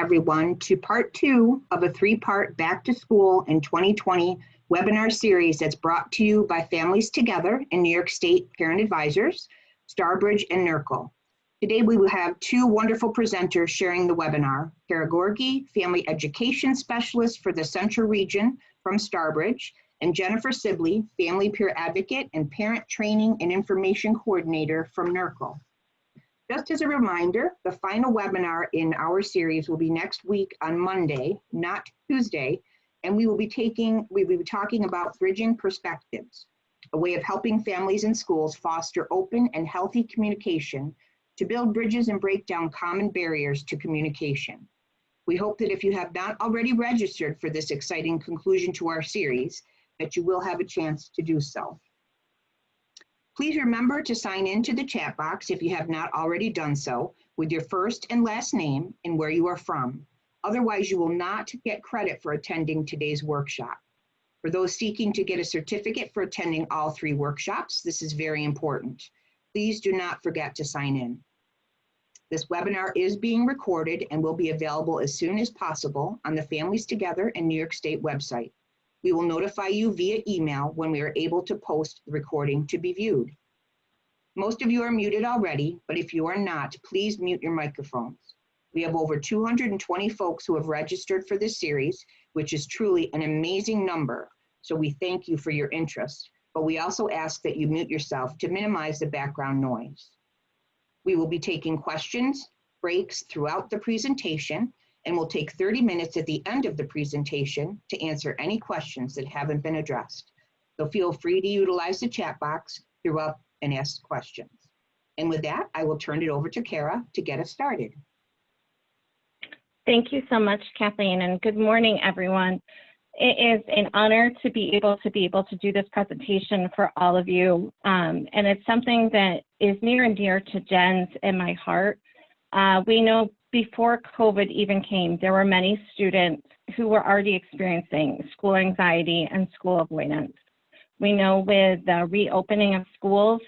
everyone to part 2 of a 3-part Back to School in 2020 webinar series that's brought to you by Families Together and New York State Parent Advisors, Starbridge and NRCIL. Today we will have 2 wonderful presenters sharing the webinar. Kara Gorgi, Family Education Specialist for the Central Region from Starbridge, and Jennifer Sibley, Family Peer Advocate and Parent Training and Information Coordinator from NRCIL. Just as a reminder, the final webinar in our series will be next week on Monday, not Tuesday, and we will be talking about bridging perspectives, a way of helping families and schools foster open and healthy communication to build bridges and break down common barriers to communication. We hope that if you have not already registered for this exciting conclusion to our series, that you will have a chance to do so. Please remember to sign into the chat box if you have not already done so with your first and last name and where you are from. Otherwise, you will not get credit for attending today's workshop. For those seeking to get a certificate for attending all 3 workshops, this is very important. Please do not forget to sign in. This webinar is being recorded and will be available as soon as possible on the Families Together and New York State website. We will notify you via email when we are able to post the recording to be viewed. Most of you are muted already, but if you are not, please mute your microphones. We have over 220 folks who have registered for this series, which is truly an amazing number, so we thank you for your interest, but we also ask that you mute yourself to minimize the background noise. We will be taking questions, breaks throughout the presentation, and we'll take 30 minutes at the end of the presentation to answer any questions that haven't been addressed. So feel free to utilize the chat box throughout and ask questions. And with that, I will turn it over to Kara to get us started. Thank you so much, Kathleen, and good morning, everyone. It is an honor to be able to do this presentation for all of you, and it's something that is near and dear to Jen's and my heart. We know before COVID even came, there were many students who were already experiencing school anxiety and school avoidance. We know with the reopening of schools,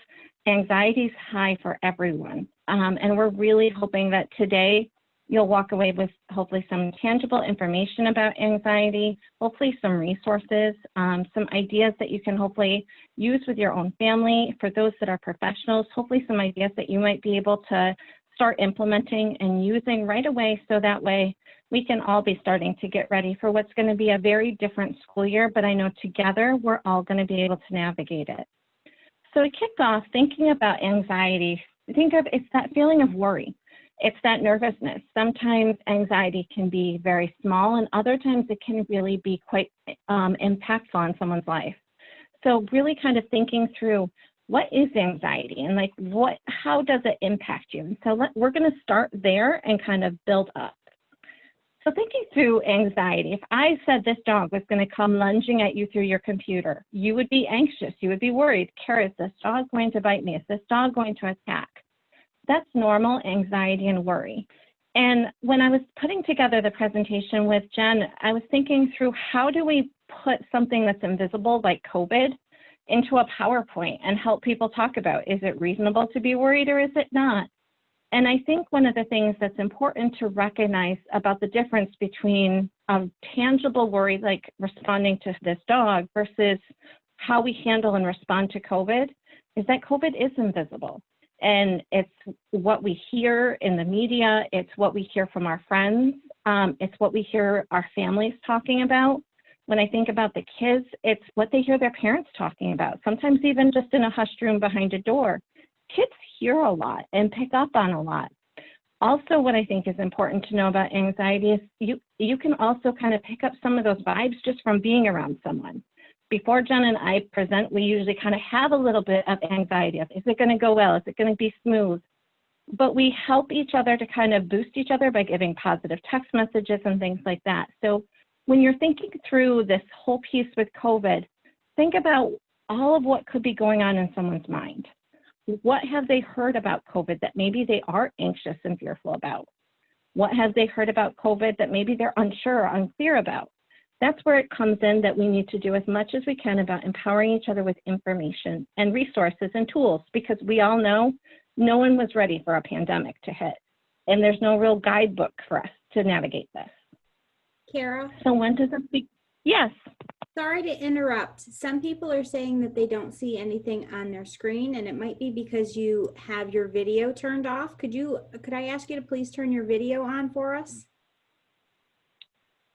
anxiety is high for everyone, and we're really hoping that today you'll walk away with hopefully some tangible information about anxiety, hopefully some resources, some ideas that you can hopefully use with your own family. For those that are professionals, hopefully some ideas that you might be able to start implementing and using right away, so that way we can all be starting to get ready for what's going to be a very different school year, but I know together we're all going to be able to navigate it. So to kick off, thinking about anxiety, think of it's that feeling of worry. It's that nervousness. Sometimes anxiety can be very small, and other times it can really be quite impactful on someone's life. So really kind of thinking through, what is anxiety, and like how does it impact you? And so we're going to start there and kind of build up. So thinking through anxiety, if I said this dog was going to come lunging at you through your computer, you would be anxious, you would be worried. Kara, is this dog going to bite me? Is this dog going to attack? That's normal anxiety and worry. And when I was putting together the presentation with Jen, I was thinking through, how do we put something that's invisible like COVID into a PowerPoint and help people talk about, is it reasonable to be worried or is it not? And I think one of the things that's important to recognize about the difference between a tangible worry like responding to this dog versus how we handle and respond to COVID is that COVID is invisible. And it's what we hear in the media, it's what we hear from our friends, it's what we hear our families talking about. When I think about the kids, it's what they hear their parents talking about, sometimes even just in a hushed room behind a door. Kids hear a lot and pick up on a lot. Also, what I think is important to know about anxiety is you can also kind of pick up some of those vibes just from being around someone. Before Jen and I present, we usually kind of have a little bit of anxiety of, is it going to go well? Is it going to be smooth? But we help each other to kind of boost each other by giving positive text messages and things like that. So when you're thinking through this whole piece with COVID, think about all of what could be going on in someone's mind. What have they heard about COVID that maybe they are anxious and fearful about? What have they heard about COVID that maybe they're unsure or unclear about? That's where it comes in that we need to do as much as we can about empowering each other with information and resources and tools, because we all know no one was ready for a pandemic to hit. And there's no real guidebook for us to navigate this. Kara? So when does it be? Yes. Sorry to interrupt. Some people are saying that they don't see anything on their screen, and it might be because you have your video turned off. Could I ask you to please turn your video on for us?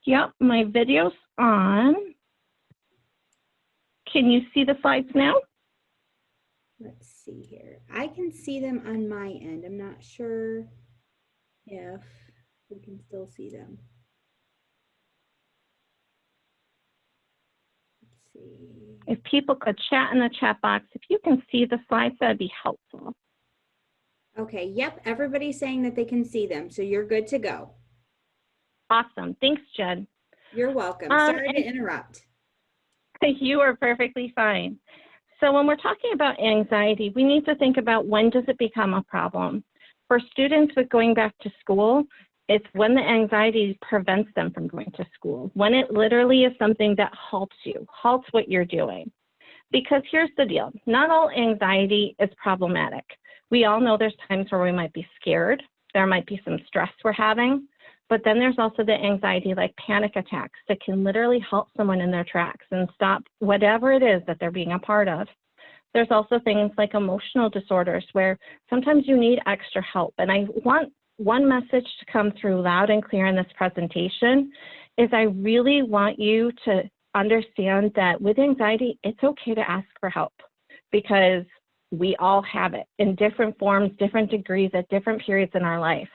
Yep, my video's on. Can you see the slides now? Let's see here. I can see them on my end. I'm not sure if we can still see them. Let's see. If people could chat in the chat box, if you can see the slides, that'd be helpful. Okay, yep, everybody's saying that they can see them, so you're good to go. Awesome, thanks, Jen. You're welcome. Sorry to interrupt. You are perfectly fine. So when we're talking about anxiety, we need to think about when does it become a problem. For students with going back to school, it's when the anxiety prevents them from going to school, when it literally is something that halts you, halts what you're doing. Because here's the deal, not all anxiety is problematic. We all know there's times where we might be scared, there might be some stress we're having, but then there's also the anxiety like panic attacks that can literally halt someone in their tracks and stop whatever it is that they're being a part of. There's also things like emotional disorders where sometimes you need extra help. And I want one message to come through loud and clear in this presentation is I really want you to understand that with anxiety, it's okay to ask for help because we all have it in different forms, different degrees at different periods in our life.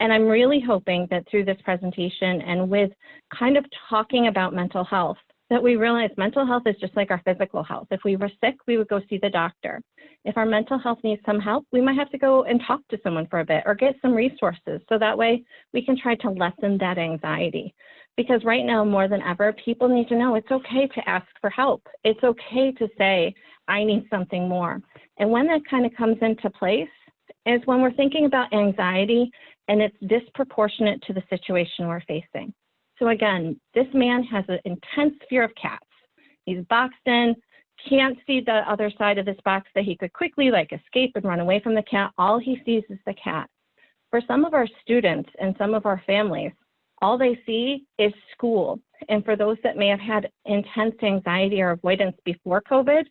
And I'm really hoping that through this presentation and with kind of talking about mental health, that we realize mental health is just like our physical health. If we were sick, we would go see the doctor. If our mental health needs some help, we might have to go and talk to someone for a bit or get some resources so that way we can try to lessen that anxiety. Because right now, more than ever, people need to know it's okay to ask for help. It's okay to say, I need something more. And when that kind of comes into place is when we're thinking about anxiety and it's disproportionate to the situation we're facing. So again, this man has an intense fear of cats. He's boxed in, can't see the other side of this box that he could quickly escape and run away from the cat. All he sees is the cat. For some of our students and some of our families, all they see is school. And for those that may have had intense anxiety or avoidance before COVID,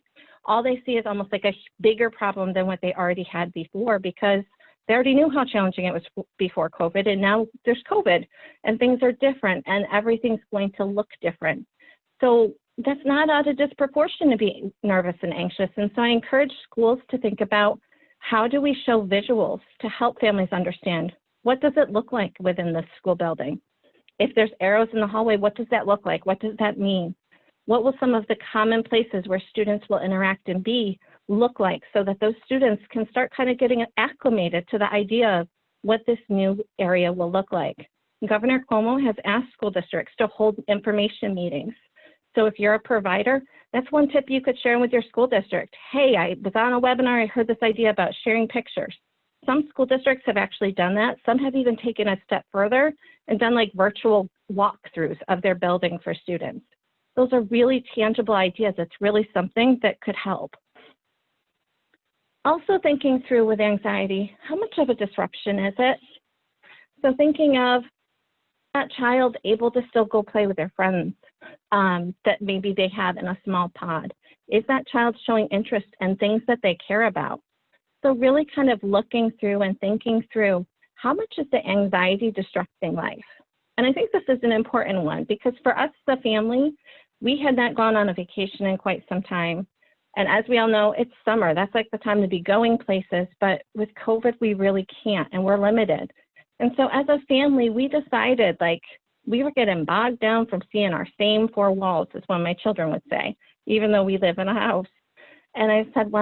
all they see is almost like a bigger problem than what they already had before because they already knew how challenging it was before COVID, and now there's COVID, and things are different, and everything's going to look different. So that's not out of disproportion to be nervous and anxious. And so I encourage schools to think about how do we show visuals to help families understand what does it look like within the school building? If there's arrows in the hallway, what does that look like? What does that mean? What will some of the common places where students will interact and be look like so that those students can start kind of getting acclimated to the idea of what this new area will look like. Governor Cuomo has asked school districts to hold information meetings. So if you're a provider, that's one tip you could share with your school district. Hey, I was on a webinar, I heard this idea about sharing pictures. Some school districts have actually done that. Some have even taken a step further and done virtual walkthroughs of their building for students. Those are really tangible ideas. It's really something that could help. Also thinking through with anxiety, how much of a disruption is it? So thinking of that child able to still go play with their friends that maybe they have in a small pod. Is that child showing interest in things that they care about? So really kind of looking through and thinking through how much is the anxiety disrupting life? And I think this is an important one because for us, the family, we had not gone on a vacation in quite some time. And as we all know, it's summer. That's the time to be going places. But with COVID, we really can't, and we're limited. And so as a family, we decided we were getting bogged down from seeing our same four walls, is what my children would say, even though we live in a house. And I said,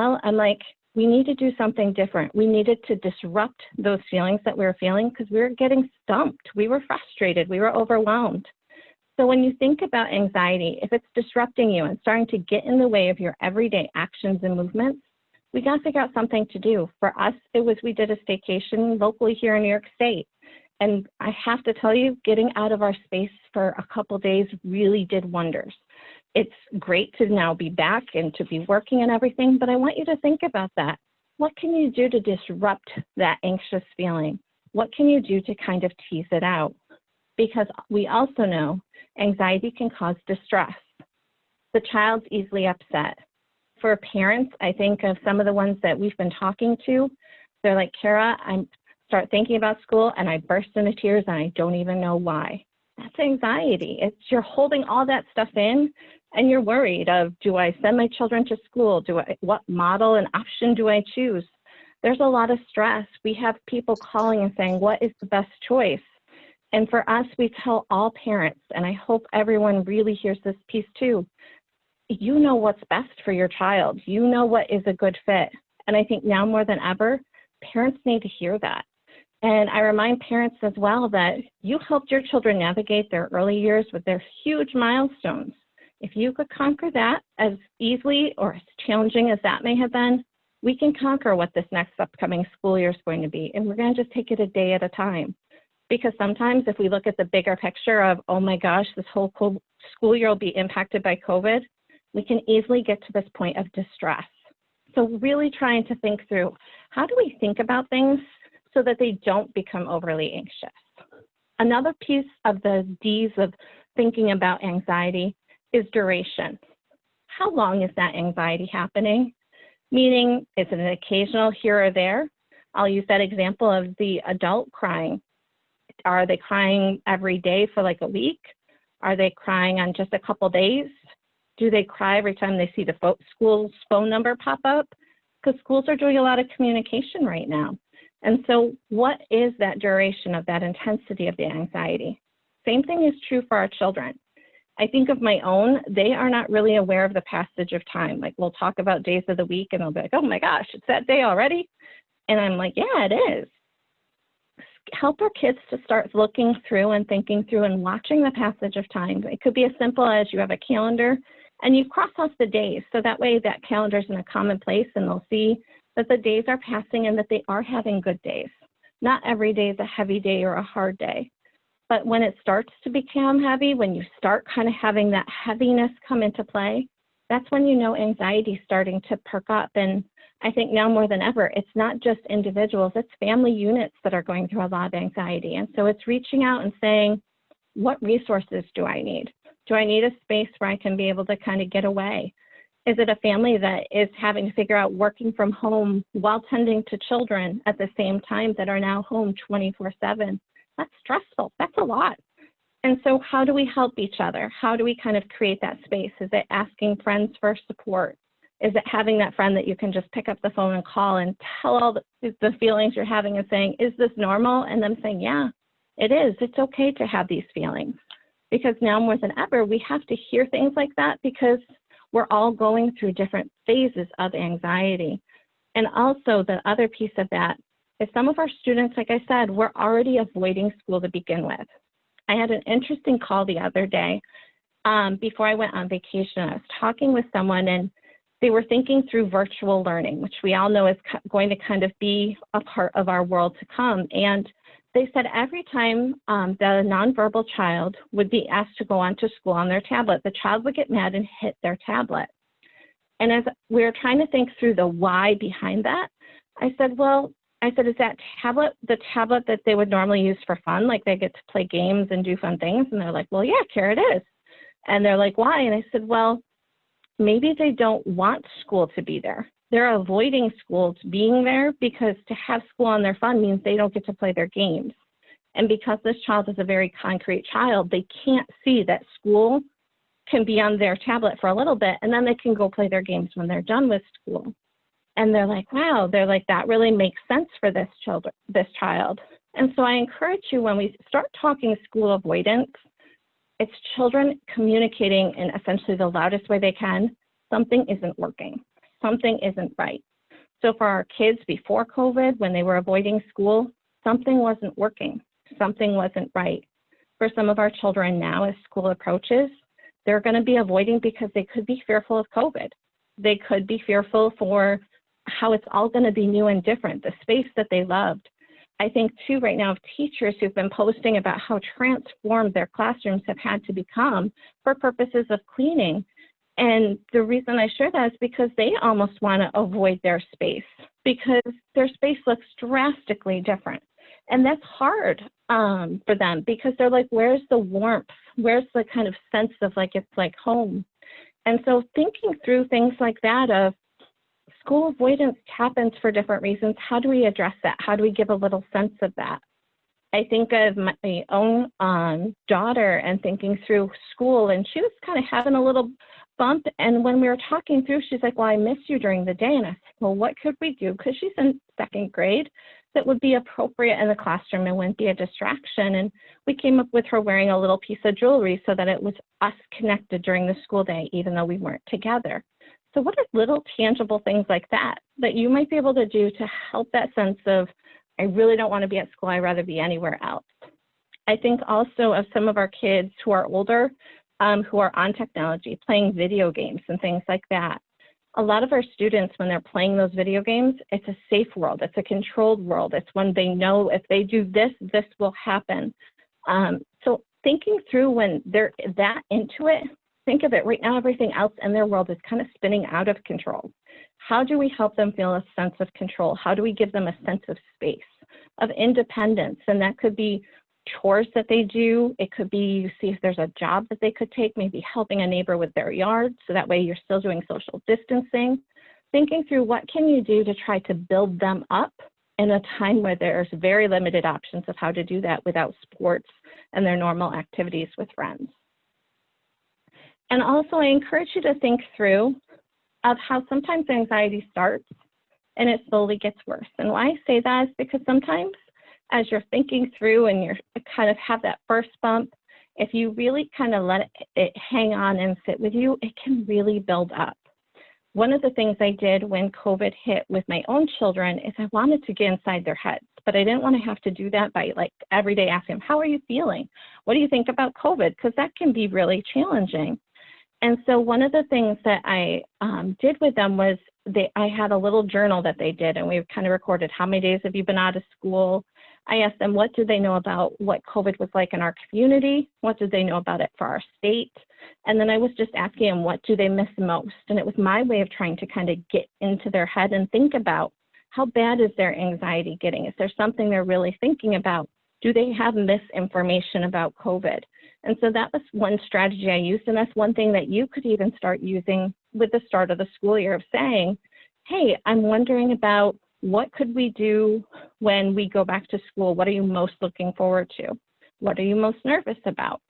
we need to do something different. We needed to disrupt those feelings that we were feeling because we were getting stumped. We were frustrated. We were overwhelmed. So when you think about anxiety, if it's disrupting you and starting to get in the way of your everyday actions and movements, we got to figure out something to do. For us, we did a staycation locally here in New York State. And I have to tell you, getting out of our space for a couple days really did wonders. It's great to now be back and to be working and everything, but I want you to think about that. What can you do to disrupt that anxious feeling? What can you do to kind of tease it out? because we also know anxiety can cause distress. The child's easily upset. For parents, I think of some of the ones that we've been talking to. They're like, Kara, I start thinking about school and I burst into tears and I don't even know why. That's anxiety. It's you're holding all that stuff in and you're worried of, do I send my children to school? What model and option do I choose? There's a lot of stress. We have people calling and saying, what is the best choice? And for us, we tell all parents, and I hope everyone really hears this piece too, you know what's best for your child. You know what is a good fit. And I think now more than ever, parents need to hear that. And I remind parents as well that you helped your children navigate their early years with their huge milestones. If you could conquer that as easily or as challenging as that may have been, we can conquer what this next upcoming school year is going to be. And we're going to just take it a day at a time. Because sometimes if we look at the bigger picture of, oh my gosh, this whole school year will be impacted by COVID, we can easily get to this point of distress. So really trying to think through, how do we think about things so that they don't become overly anxious? Another piece of the D's of thinking about anxiety is duration. How long is that anxiety happening? Meaning, is it an occasional here or there? I'll use that example of the adult crying. Are they crying every day for like a week? Are they crying on just a couple days? Do they cry every time they see the school's phone number pop up? Because schools are doing a lot of communication right now. And so what is that duration of that intensity of the anxiety? Same thing is true for our children. I think of my own, they are not really aware of the passage of time. Like we'll talk about days of the week and they'll be like, oh my gosh, it's that day already? And I'm like, yeah, it is. Help our kids to start looking through and thinking through and watching the passage of time. It could be as simple as you have a calendar and you cross off the days. So that way that calendar's in a common place and they'll see that the days are passing and that they are having good days. Not every day is a heavy day or a hard day. But when it starts to become heavy, when you start kind of having that heaviness come into play, that's when you know anxiety is starting to perk up. And I think now more than ever, it's not just individuals, it's family units that are going through a lot of anxiety. And so it's reaching out and saying, what resources do I need? Do I need a space where I can be able to kind of get away? Is it a family that is having to figure out working from home while tending to children at the same time that are now home 24/7? That's stressful. That's a lot. And so how do we help each other? How do we kind of create that space? Is it asking friends for support? Is it having that friend that you can just pick up the phone and call and tell all the feelings you're having and saying, is this normal? And them saying, yeah, it is. It's okay to have these feelings. Because now more than ever, we have to hear things like that because we're all going through different phases of anxiety. And also the other piece of that is some of our students, like I said, were already avoiding school to begin with. I had an interesting call the other day before I went on vacation. I was talking with someone and they were thinking through virtual learning, which we all know is going to kind of be a part of our world to come. And they said every time the nonverbal child would be asked to go onto school on their tablet, the child would get mad and hit their tablet. And as we were trying to think through the why behind that, I said, is that tablet the tablet that they would normally use for fun? Like they get to play games and do fun things? And they're like, well, yeah, Kara, it is. And they're like, why? And I said, well, maybe they don't want school to be there. They're avoiding school being there because to have school on their phone means they don't get to play their games. And because this child is a very concrete child, they can't see that school can be on their tablet for a little bit and then they can go play their games when they're done with school. And they're like, wow, that really makes sense for this child. And so I encourage you, when we start talking school avoidance, it's children communicating in essentially the loudest way they can, something isn't working, something isn't right. So for our kids before COVID, when they were avoiding school, something wasn't working, something wasn't right. For some of our children now, as school approaches, they're going to be avoiding because they could be fearful of COVID. They could be fearful for how it's all going to be new and different, the space that they loved. I think too right now of teachers who've been posting about how transformed their classrooms have had to become for purposes of cleaning. And the reason I share that is because they almost want to avoid their space because their space looks drastically different. And that's hard for them because they're like, where's the warmth? Where's the kind of sense of like, it's like home? And so thinking through things like that of school avoidance happens for different reasons. How do we address that? How do we give a little sense of that? I think of my own daughter and thinking through school, and she was kind of having a little bump. And when we were talking through, she's like, well, I miss you during the day. And I said, well, what could we do? Because she's in 2nd grade, that would be appropriate in the classroom and wouldn't be a distraction. And we came up with her wearing a little piece of jewelry so that it was us connected during the school day, even though we weren't together. So what are little tangible things like that that you might be able to do to help that sense of, I really don't want to be at school, I'd rather be anywhere else? I think also of some of our kids who are older, who are on technology, playing video games and things like that. A lot of our students, when they're playing those video games, it's a safe world, it's a controlled world. It's when they know if they do this, this will happen. So thinking through when they're that into it, think of it right now, everything else in their world is kind of spinning out of control. How do we help them feel a sense of control? How do we give them a sense of space, of independence? And that could be chores that they do. It could be you see if there's a job that they could take, maybe helping a neighbor with their yard, so that way you're still doing social distancing. Thinking through what can you do to try to build them up in a time where there's very limited options of how to do that without sports and their normal activities with friends. And also I encourage you to think through of how sometimes anxiety starts and it slowly gets worse. And why I say that is because sometimes as you're thinking through and you're kind of have that first bump, if you really kind of let it hang on and sit with you, it can really build up. One of the things I did when COVID hit with my own children is I wanted to get inside their heads, but I didn't want to have to do that by like every day asking them, how are you feeling? What do you think about COVID? Because that can be really challenging. And so one of the things that I did with them was I had a little journal that they did, and we kind of recorded how many days have you been out of school. I asked them, what do they know about what COVID was like in our community? What did they know about it for our state? And then I was just asking them, what do they miss most? And it was my way of trying to kind of get into their head and think about how bad is their anxiety getting? Is there something they're really thinking about? Do they have misinformation about COVID? And so that was one strategy I used, and that's one thing that you could even start using with the start of the school year of saying, hey, I'm wondering about what could we do when we go back to school? What are you most looking forward to? What are you most nervous about?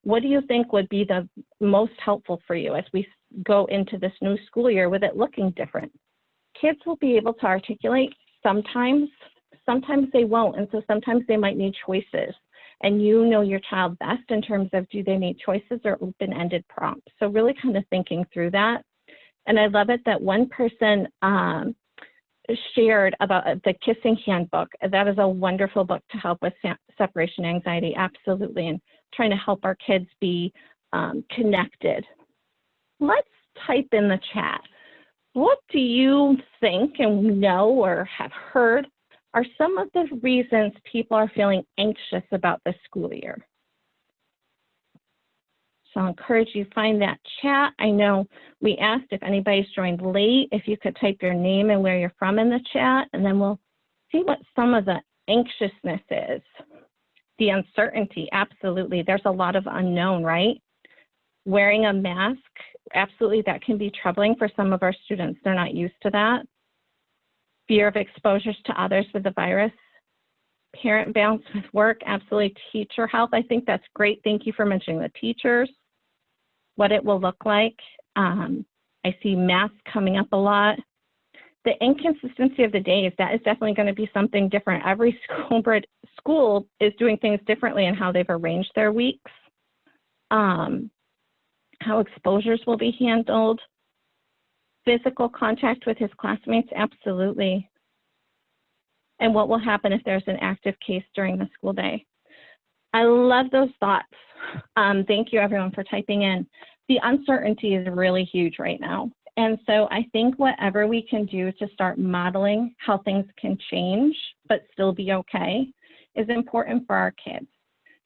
What do you think would be the most helpful for you as we go into this new school year with it looking different? Kids will be able to articulate sometimes they won't, and so sometimes they might need choices. And you know your child best in terms of do they need choices or open-ended prompts. So really kind of thinking through that. And I love it that one person shared about the Kissing Handbook. That is a wonderful book to help with separation anxiety, absolutely, and trying to help our kids be connected. Let's type in the chat. What do you think and know or have heard are some of the reasons people are feeling anxious about the school year? So I'll encourage you to find that chat. I know we asked if anybody's joined late, if you could type your name and where you're from in the chat, and then we'll see what some of the anxiousness is. The uncertainty, absolutely. There's a lot of unknown, right? Wearing a mask, absolutely, that can be troubling for some of our students. They're not used to that. Fear of exposures to others with the virus. Parent balance with work, absolutely. Teacher health, I think that's great. Thank you for mentioning the teachers, what it will look like. I see masks coming up a lot. The inconsistency of the days, that is definitely going to be something different. Every school is doing things differently in how they've arranged their weeks. How exposures will be handled. Physical contact with his classmates, absolutely. And what will happen if there's an active case during the school day. I love those thoughts. Thank you everyone for typing in. The uncertainty is really huge right now. And so I think whatever we can do to start modeling how things can change, but still be okay, is important for our kids.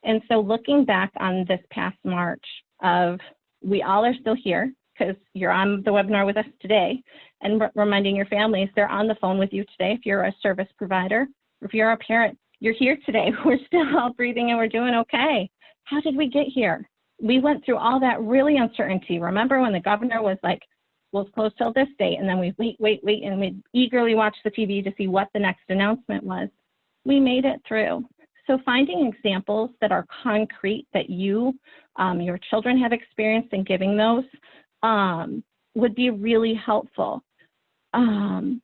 And so looking back on this past March of, we all are still here, because you're on the webinar with us today, and reminding your families they're on the phone with you today if you're a service provider. If you're a parent, you're here today. We're still all breathing and we're doing okay. How did we get here? We went through all that really uncertainty. Remember when the governor was like, we'll close till this date, and then we wait, and we eagerly watch the TV to see what the next announcement was. We made it through. So finding examples that are concrete that you, your children have experienced and giving those would be really helpful. And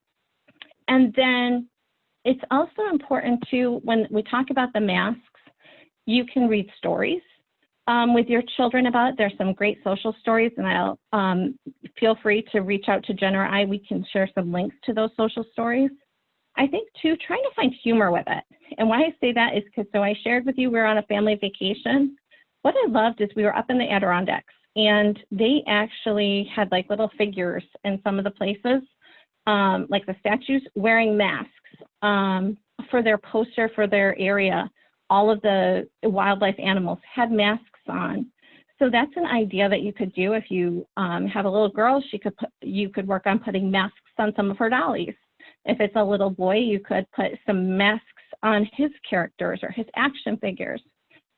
then it's also important to, when we talk about the masks, you can read stories with your children about it. There's some great social stories, and I'll feel free to reach out to Jen or I. We can share some links to those social stories. I think too, trying to find humor with it. And why I say that is because, so I shared with you, we were on a family vacation. What I loved is we were up in the Adirondacks, and they actually had like little figures in some of the places, like the statues, wearing masks for their poster for their area. All of the wildlife animals had masks on. So that's an idea that you could do if you have a little girl. You could work on putting masks on some of her dollies. If it's a little boy, you could put some masks on his characters or his action figures.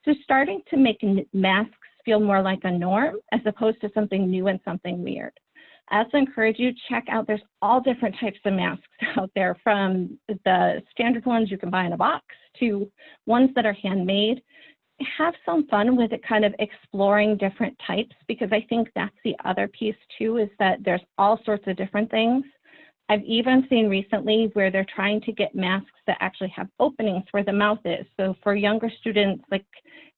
So starting to make masks feel more like a norm as opposed to something new and something weird. I also encourage you to check out, there's all different types of masks out there, from the standard ones you can buy in a box to ones that are handmade. Have some fun with it, kind of exploring different types, because I think that's the other piece too, is that there's all sorts of different things. I've even seen recently where they're trying to get masks that actually have openings where the mouth is. So for younger students, like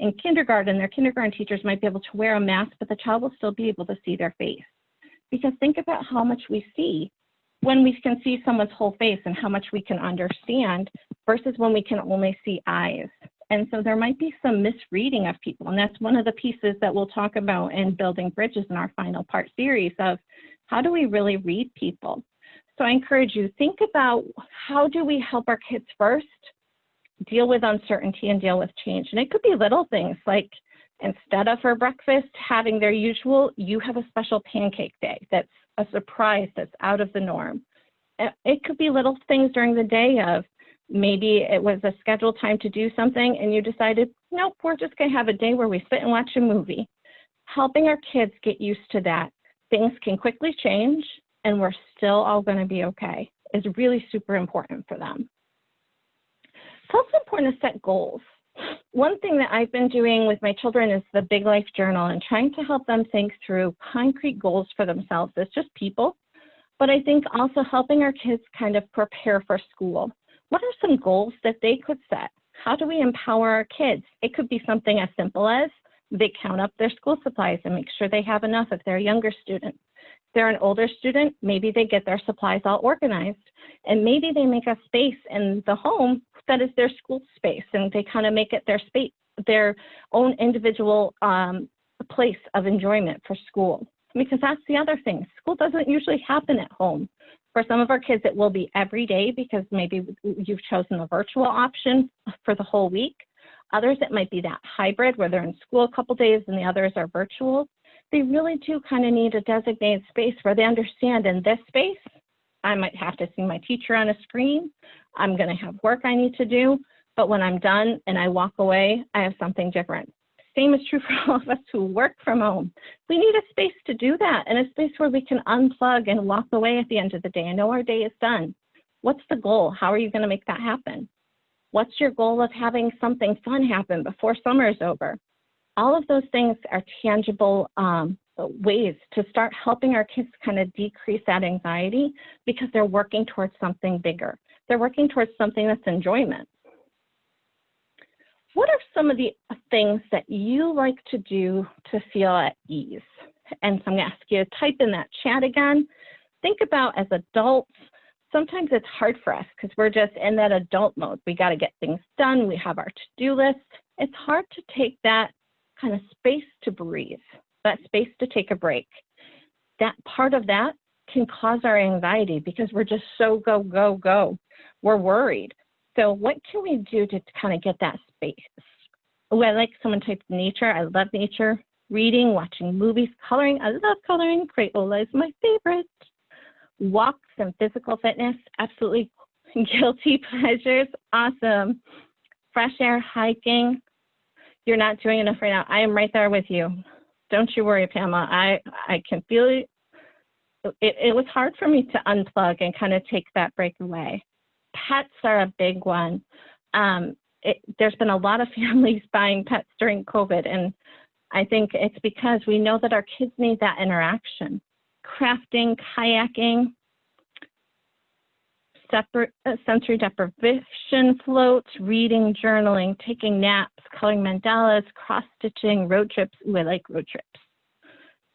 in kindergarten, their kindergarten teachers might be able to wear a mask, but the child will still be able to see their face. Because think about how much we see when we can see someone's whole face and how much we can understand versus when we can only see eyes. And so there might be some misreading of people. And that's one of the pieces that we'll talk about in Building Bridges in our final part series of how do we really read people? So I encourage you, think about how do we help our kids first deal with uncertainty and deal with change. And it could be little things like, instead of for breakfast having their usual, you have a special pancake day that's a surprise, that's out of the norm. It could be little things during the day of maybe it was a scheduled time to do something and you decided, nope, we're just gonna have a day where we sit and watch a movie. Helping our kids get used to that. Things can quickly change and we're still all gonna be okay is really super important for them. It's also important to set goals. One thing that I've been doing with my children is the Big Life Journal and trying to help them think through concrete goals for themselves as just people, but I think also helping our kids kind of prepare for school. What are some goals that they could set? How do we empower our kids? It could be something as simple as they count up their school supplies and make sure they have enough if they're a younger student. If they're an older student, maybe they get their supplies all organized, and maybe they make a space in the home that is their school space, and they kind of make it their space, their own individual place of enjoyment for school. Because that's the other thing. School doesn't usually happen at home. For some of our kids, it will be every day because maybe you've chosen the virtual option for the whole week. Others, it might be that hybrid where they're in school a couple days and the others are virtual. They really do kind of need a designated space where they understand in this space, I might have to see my teacher on a screen. I'm going to have work I need to do, but when I'm done and I walk away, I have something different. Same is true for all of us who work from home. We need a space to do that and a space where we can unplug and walk away at the end of the day and know our day is done. What's the goal? How are you going to make that happen? What's your goal of having something fun happen before summer is over? All of those things are tangible ways to start helping our kids kind of decrease that anxiety because they're working towards something bigger. They're working towards something that's enjoyment. What are some of the things that you like to do to feel at ease? And so I'm going to ask you to type in that chat again. Think about as adults, sometimes it's hard for us because we're just in that adult mode. We got to get things done. We have our to-do list. It's hard to take that kind of space to breathe, that space to take a break. That part of that can cause our anxiety because we're just so go, go, go. We're worried. So what can we do to kind of get that space? Oh, I like someone typed nature. I love nature. Reading, watching movies, coloring. I love coloring. Crayola is my favorite. Walks and physical fitness, absolutely guilty pleasures. Awesome. fresh air, hiking, you're not doing enough right now. I am right there with you. Don't you worry, Pamela. I can feel it. It was hard for me to unplug and kind of take that break away. Pets are a big one. There's been a lot of families buying pets during COVID, and I think it's because we know that our kids need that interaction. Crafting, kayaking, sensory deprivation floats, reading, journaling, taking naps, coloring mandalas, cross-stitching, road trips. Ooh, I like road trips.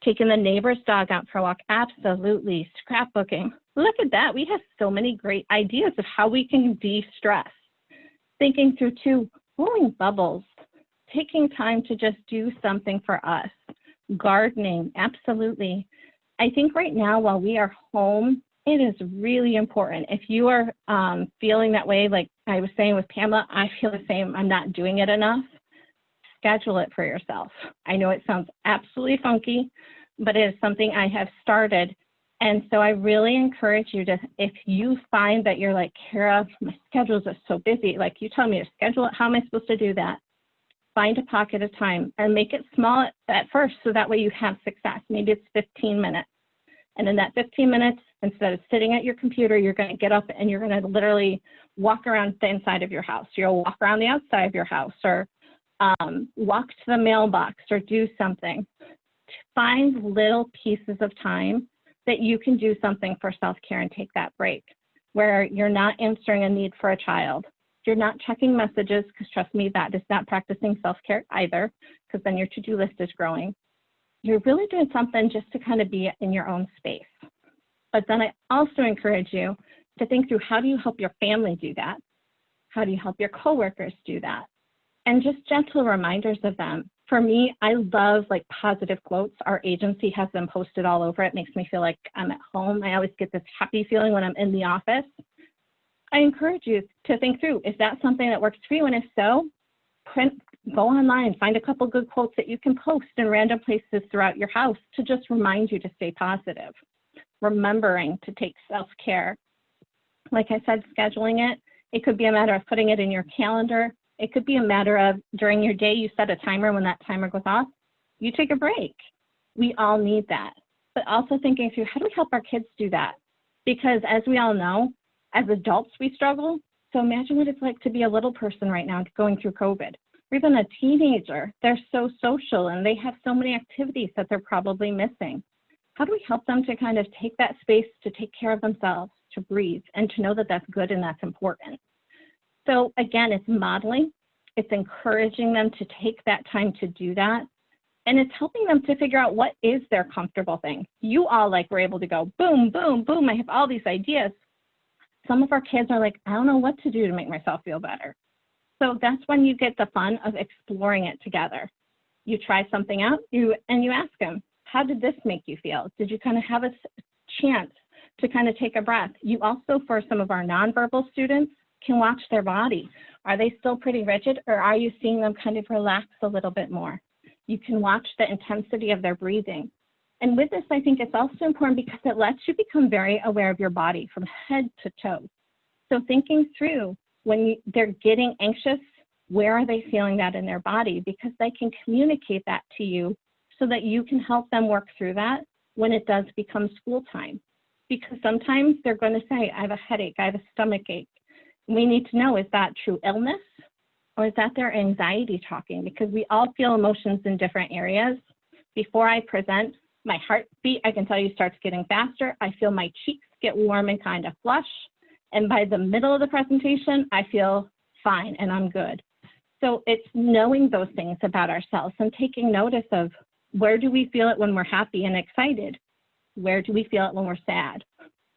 Taking the neighbor's dog out for a walk, absolutely. Scrapbooking. Look at that. We have so many great ideas of how we can de-stress. Thinking through too, blowing bubbles, taking time to just do something for us. Gardening, absolutely. I think right now while we are home, it is really important. If you are feeling that way, like I was saying with Pamela, I feel the same, I'm not doing it enough, schedule it for yourself. I know it sounds absolutely funky, but it is something I have started. And so I really encourage you to, if you find that you're like, Kara, my schedules are so busy, like you tell me to schedule it, how am I supposed to do that? Find a pocket of time and make it small at first so that way you have success. Maybe it's 15 minutes. And in that 15 minutes, instead of sitting at your computer, you're going to get up and you're going to literally walk around the inside of your house. You'll walk around the outside of your house, or walk to the mailbox, or do something. Find little pieces of time that you can do something for self-care and take that break, where you're not answering a need for a child. You're not checking messages, because trust me, that is not practicing self-care either, because then your to-do list is growing. You're really doing something just to kind of be in your own space. But then I also encourage you to think through, how do you help your family do that? How do you help your coworkers do that? And just gentle reminders of them. For me, I love like positive quotes. Our agency has them posted all over. It makes me feel like I'm at home. I always get this happy feeling when I'm in the office. I encourage you to think through, is that something that works for you? And if so, go online, find a couple good quotes that you can post in random places throughout your house to just remind you to stay positive. Remembering to take self-care. Like I said, scheduling it. It could be a matter of putting it in your calendar. It could be a matter of during your day, you set a timer. When that timer goes off, you take a break. We all need that. But also thinking through, how do we help our kids do that? Because as we all know, as adults, we struggle. So imagine what it's like to be a little person right now going through COVID. Or even a teenager. They're so social and they have so many activities that they're probably missing. How do we help them to kind of take that space to take care of themselves, to breathe, and to know that that's good and that's important? So again, it's modeling, it's encouraging them to take that time to do that, and it's helping them to figure out what is their comfortable thing. You all like were able to go boom, boom, boom, I have all these ideas. Some of our kids are like, I don't know what to do to make myself feel better. So that's when you get the fun of exploring it together. You try something out, and you ask them, how did this make you feel? Did you kind of have a chance to kind of take a breath? You also, for some of our nonverbal students, can watch their body. Are they still pretty rigid, or are you seeing them kind of relax a little bit more? You can watch the intensity of their breathing. And with this, I think it's also important because it lets you become very aware of your body from head to toe. So thinking through when they're getting anxious, where are they feeling that in their body? Because they can communicate that to you so that you can help them work through that when it does become school time. Because sometimes they're going to say, I have a headache, I have a stomach ache. We need to know, is that true illness or is that their anxiety talking? Because we all feel emotions in different areas. Before I present, my heartbeat, I can tell you, starts getting faster. I feel my cheeks get warm and kind of flush. And by the middle of the presentation, I feel fine and I'm good. So it's knowing those things about ourselves and taking notice of, where do we feel it when we're happy and excited? Where do we feel it when we're sad?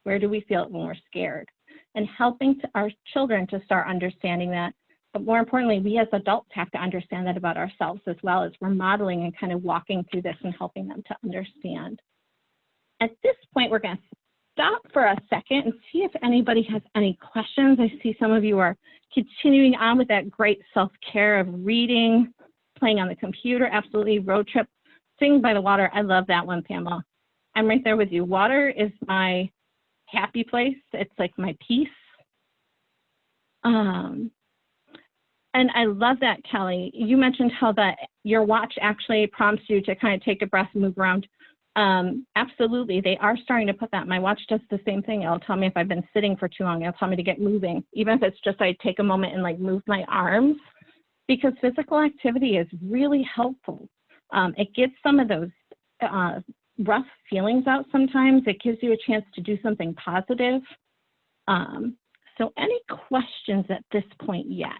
Where do we feel it when we're scared? And helping our children to start understanding that. But more importantly, we as adults have to understand that about ourselves as well, as we're modeling and kind of walking through this and helping them to understand. At this point, we're going to stop for a second and see if anybody has any questions. I see some of you are continuing on with that great self-care of reading, playing on the computer, absolutely, road trip, sitting by the water. I love that one, Pamela. I'm right there with you. Water is my happy place. It's like my peace. And I love that, Kelly. You mentioned how that your watch actually prompts you to kind of take a breath and move around. Absolutely, they are starting to put that. My watch does the same thing. It'll tell me if I've been sitting for too long. It'll tell me to get moving, even if it's just I take a moment and like move my arms, because physical activity is really helpful. It gets some of those rough feelings out sometimes. It gives you a chance to do something positive. So any questions at this point yet?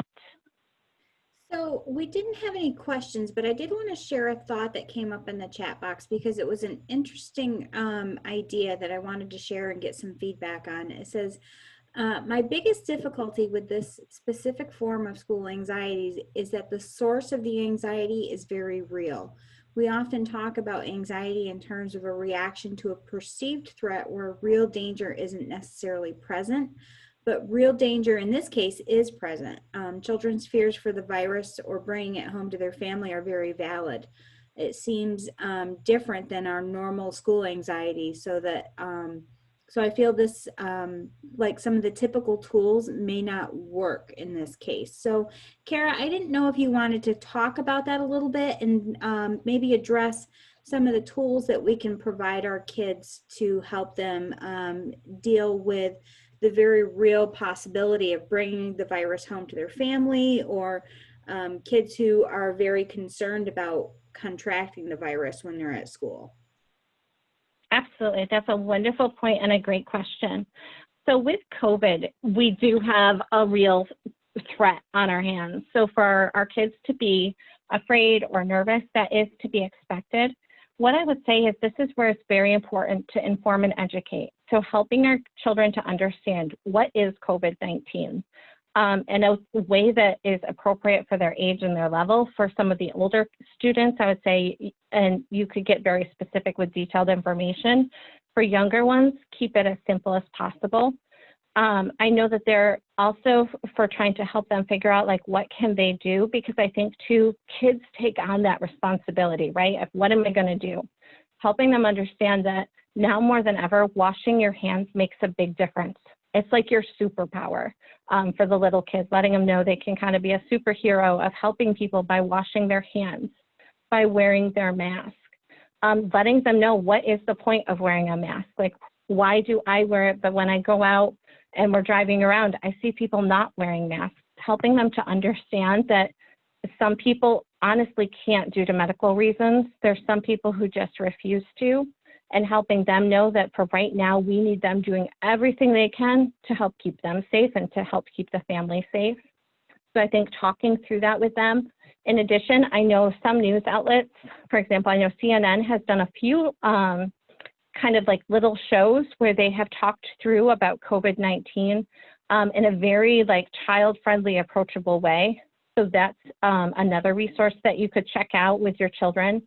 So we didn't have any questions, but I did want to share a thought that came up in the chat box because it was an interesting idea that I wanted to share and get some feedback on. It says, my biggest difficulty with this specific form of school anxieties is that the source of the anxiety is very real. We often talk about anxiety in terms of a reaction to a perceived threat where real danger isn't necessarily present. But real danger in this case is present. Children's fears for the virus or bringing it home to their family are very valid. It seems different than our normal school anxiety, so I feel this like some of the typical tools may not work in this case. So Kara, I didn't know if you wanted to talk about that a little bit and maybe address some of the tools that we can provide our kids to help them deal with the very real possibility of bringing the virus home to their family, or kids who are very concerned about contracting the virus when they're at school. Absolutely. That's a wonderful point and a great question. So with COVID, we do have a real threat on our hands. So for our kids to be afraid or nervous, that is to be expected. What I would say is this is where it's very important to inform and educate. So helping our children to understand what is COVID-19 in a way that is appropriate for their age and their level. For some of the older students, I would say, and you could get very specific with detailed information. For younger ones, keep it as simple as possible. I know that they're also for trying to help them figure out like what can they do, because I think too, kids take on that responsibility, right? Of what am I going to do? Helping them understand that now more than ever, washing your hands makes a big difference. It's like your superpower for the little kids, letting them know they can kind of be a superhero of helping people by washing their hands, by wearing their mask, letting them know what is the point of wearing a mask. Like, why do I wear it? But when I go out and we're driving around, I see people not wearing masks, helping them to understand that some people honestly can't due to medical reasons. There's some people who just refuse to, and helping them know that for right now, we need them doing everything they can to help keep them safe and to help keep the family safe. So I think talking through that with them. In addition, I know some news outlets, for example, I know CNN has done a few kind of like little shows where they have talked through about COVID-19 in a very like child-friendly, approachable way. So that's another resource that you could check out with your children.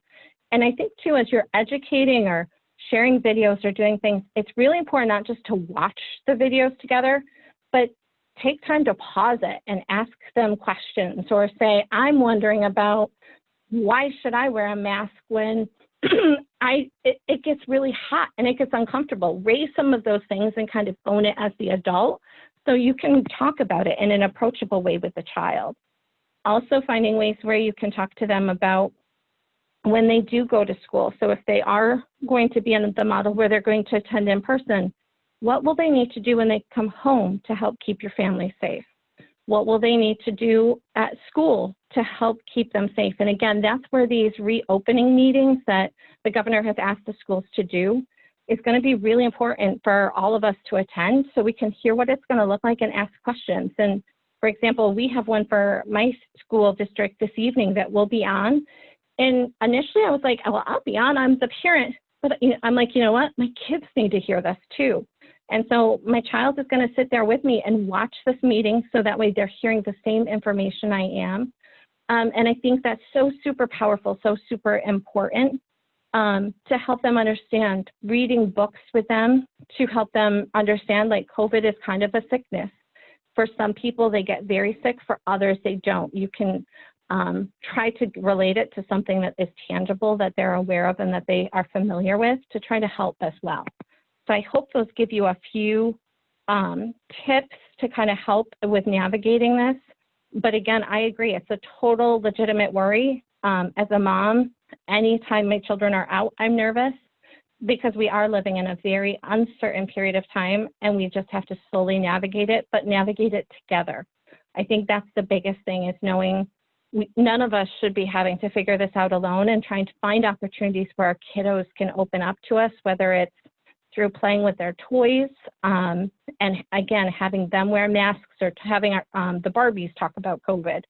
And I think too, as you're educating or sharing videos or doing things, it's really important not just to watch the videos together, but take time to pause it and ask them questions, or say, I'm wondering about why should I wear a mask when it gets really hot and it gets uncomfortable. Raise some of those things and kind of own it as the adult so you can talk about it in an approachable way with the child. Also finding ways where you can talk to them about when they do go to school. So if they are going to be in the model where they're going to attend in person, what will they need to do when they come home to help keep your family safe? What will they need to do at school to help keep them safe? And again, that's where these reopening meetings that the governor has asked the schools to do is going to be really important for all of us to attend so we can hear what it's going to look like and ask questions. And for example, we have one for my school district this evening that we'll be on. And initially I was like, well, I'll be on, I'm the parent. But I'm like, you know what? My kids need to hear this too. And so my child is going to sit there with me and watch this meeting so that way they're hearing the same information I am. And I think that's so super powerful, so super important to help them understand, reading books with them to help them understand like COVID is kind of a sickness. For some people, they get very sick. For others, they don't. You can try to relate it to something that is tangible that they're aware of and that they are familiar with to try to help as well. So I hope those give you a few tips to kind of help with navigating this. But again, I agree, it's a total legitimate worry. As a mom, anytime my children are out, I'm nervous because we are living in a very uncertain period of time and we just have to slowly navigate it, but navigate it together. I think that's the biggest thing, is knowing none of us should be having to figure this out alone, and trying to find opportunities where our kiddos can open up to us, whether it's through playing with their toys, and again, having them wear masks, or having the Barbies talk about COVID,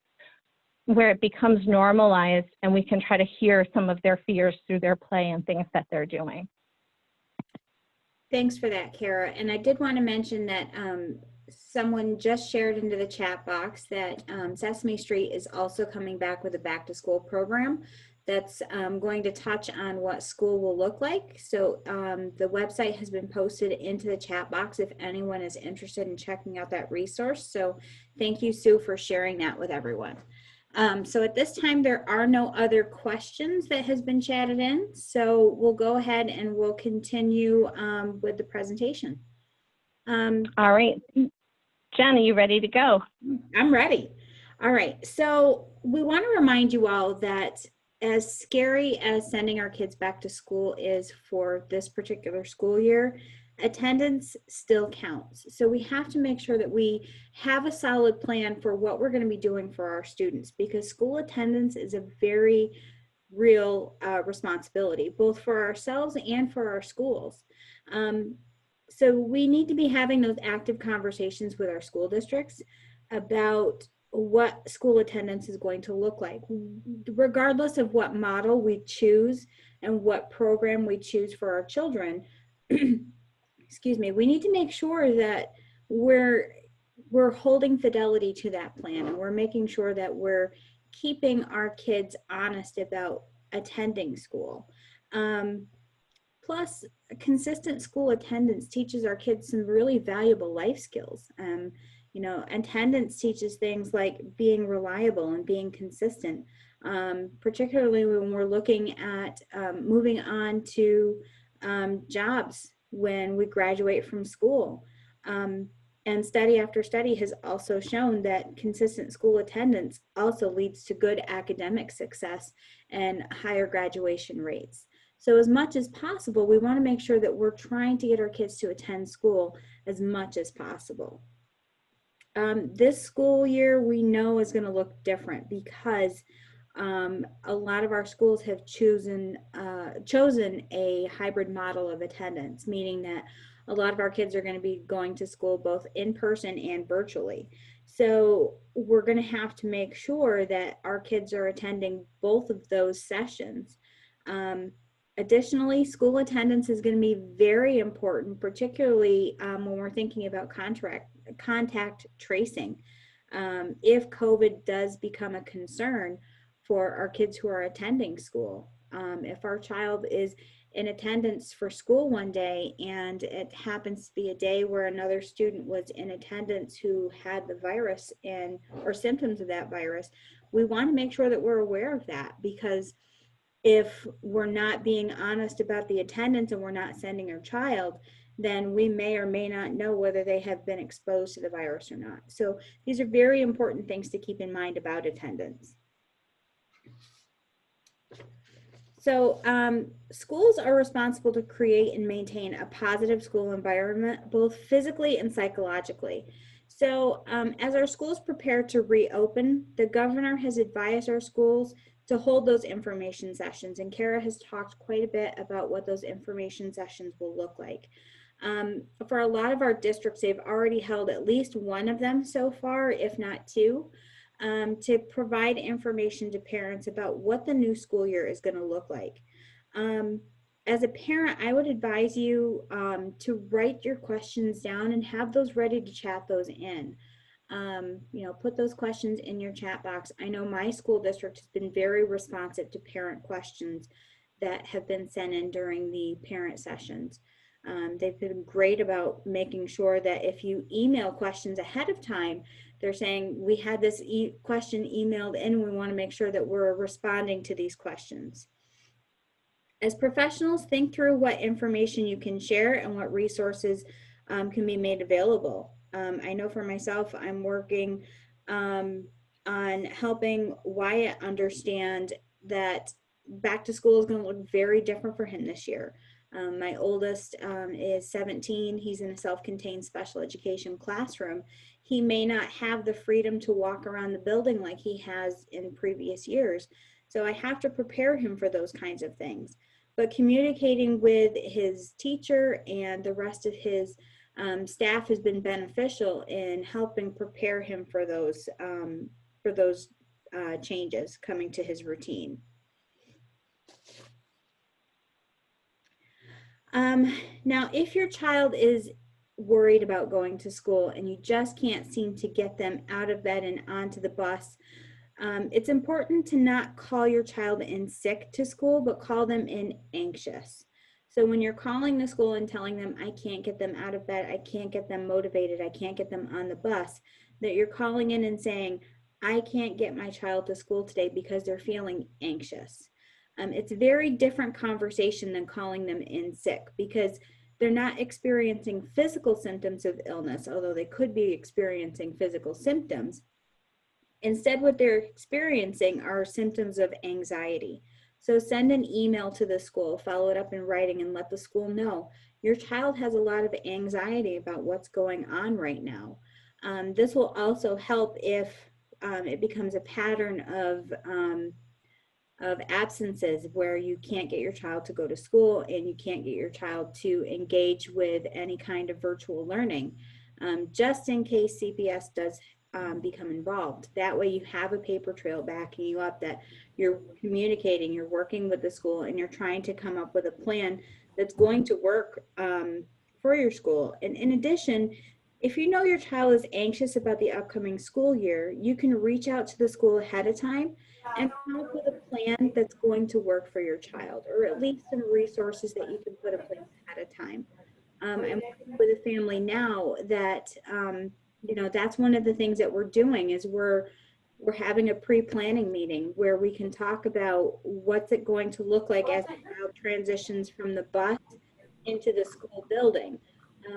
where it becomes normalized and we can try to hear some of their fears through their play and things that they're doing. Thanks for that, Kara. And I did want to mention that someone just shared into the chat box that Sesame Street is also coming back with a back to school program that's going to touch on what school will look like. So the website has been posted into the chat box if anyone is interested in checking out that resource. So thank you, Sue, for sharing that with everyone. So at this time, there are no other questions that has been chatted in. So we'll go ahead and we'll continue with the presentation. All right, Jen, are you ready to go? I'm ready. All right, so we want to remind you all that as scary as sending our kids back to school is for this particular school year, attendance still counts. So we have to make sure that we have a solid plan for what we're going to be doing for our students, because school attendance is a very real responsibility, both for ourselves and for our schools. So we need to be having those active conversations with our school districts about what school attendance is going to look like, regardless of what model we choose and what program we choose for our children. Excuse me, we need to make sure that we're holding fidelity to that plan, and we're making sure that we're keeping our kids honest about attending school. Plus, consistent school attendance teaches our kids some really valuable life skills. You know, attendance teaches things like being reliable and being consistent, particularly when we're looking at moving on to jobs when we graduate from school. And study after study has also shown that consistent school attendance also leads to good academic success and higher graduation rates. So as much as possible, we want to make sure that we're trying to get our kids to attend school as much as possible. This school year we know is going to look different because a lot of our schools have chosen a hybrid model of attendance, meaning that a lot of our kids are going to be going to school both in person and virtually. So we're going to have to make sure that our kids are attending both of those sessions. Additionally, school attendance is going to be very important, particularly when we're thinking about contact tracing. If COVID does become a concern for our kids who are attending school, if our child is in attendance for school one day and it happens to be a day where another student was in attendance who had the virus or symptoms of that virus, we want to make sure that we're aware of that, because if we're not being honest about the attendance and we're not sending our child, then we may or may not know whether they have been exposed to the virus or not. So these are very important things to keep in mind about attendance. So schools are responsible to create and maintain a positive school environment, both physically and psychologically. So as our schools prepare to reopen, the governor has advised our schools to hold those information sessions, and Kara has talked quite a bit about what those information sessions will look like. For a lot of our districts, they've already held at least one of them so far, if not two, to provide information to parents about what the new school year is going to look like. As a parent, I would advise you to write your questions down and have those ready to chat those in. You know, put those questions in your chat box. I know my school district has been very responsive to parent questions that have been sent in during the parent sessions. They've been great about making sure that if you email questions ahead of time, they're saying, we had this question emailed in, and we want to make sure that we're responding to these questions. As professionals, think through what information you can share and what resources can be made available. I know for myself, I'm working on helping Wyatt understand that back to school is going to look very different for him this year. My oldest is 17. He's in a self-contained special education classroom. He may not have the freedom to walk around the building like he has in previous years. So I have to prepare him for those kinds of things. But communicating with his teacher and the rest of his staff has been beneficial in helping prepare him for those changes coming to his routine. Now, if your child is worried about going to school and you just can't seem to get them out of bed and onto the bus, it's important to not call your child in sick to school, but call them in anxious. So when you're calling the school and telling them, I can't get them out of bed, I can't get them motivated, I can't get them on the bus, that you're calling in and saying, I can't get my child to school today because they're feeling anxious. It's a very different conversation than calling them in sick, because they're not experiencing physical symptoms of illness, although they could be experiencing physical symptoms. Instead, what they're experiencing are symptoms of anxiety. So send an email to the school, follow it up in writing, and let the school know your child has a lot of anxiety about what's going on right now. This will also help if it becomes a pattern of absences where you can't get your child to go to school and you can't get your child to engage with any kind of virtual learning, just in case CPS does become involved. That way you have a paper trail backing you up that you're communicating, you're working with the school, and you're trying to come up with a plan that's going to work for your school. And in addition, if you know your child is anxious about the upcoming school year, you can reach out to the school ahead of time and come up with a plan that's going to work for your child, or at least some resources that you can put in place ahead of time. I'm working with a family now that, that's one of the things that we're doing is we're having a pre-planning meeting where we can talk about what's it going to look like as the child transitions from the bus into the school building.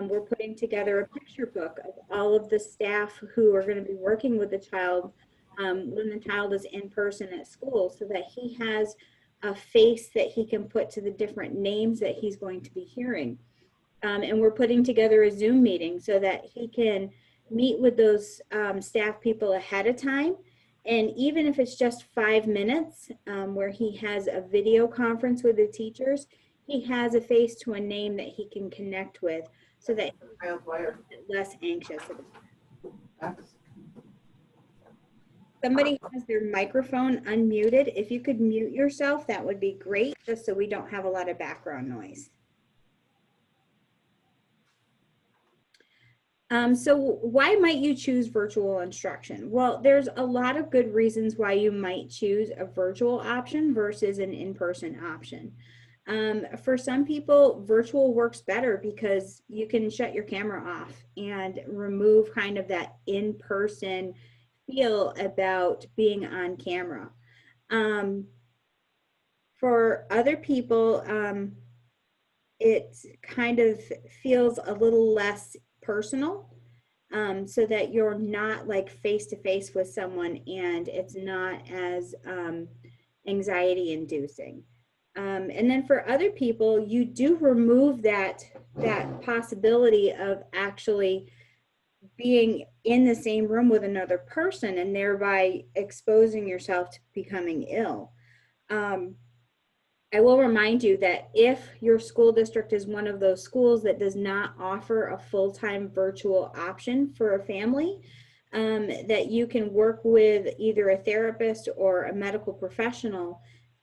We're putting together a picture book of all of the staff who are going to be working with the child when the child is in person at school, so that he has a face that he can put to the different names that he's going to be hearing. And we're putting together a Zoom meeting so that he can meet with those staff people ahead of time. And even if it's just 5 minutes where he has a video conference with the teachers, he has a face to a name that he can connect with so that he's less anxious. Somebody has their microphone unmuted. If you could mute yourself, that would be great, just so we don't have a lot of background noise. So why might you choose virtual instruction? Well, there's a lot of good reasons why you might choose a virtual option versus an in-person option. For some people, virtual works better because you can shut your camera off and remove kind of that in-person feel about being on camera. For other people, it kind of feels a little less personal, so that you're not like face to face with someone and it's not as anxiety inducing. And then for other people, you do remove that possibility of actually being in the same room with another person and thereby exposing yourself to becoming ill. I will remind you that if your school district is one of those schools that does not offer a full-time virtual option for a family, that you can work with either a therapist or a medical professional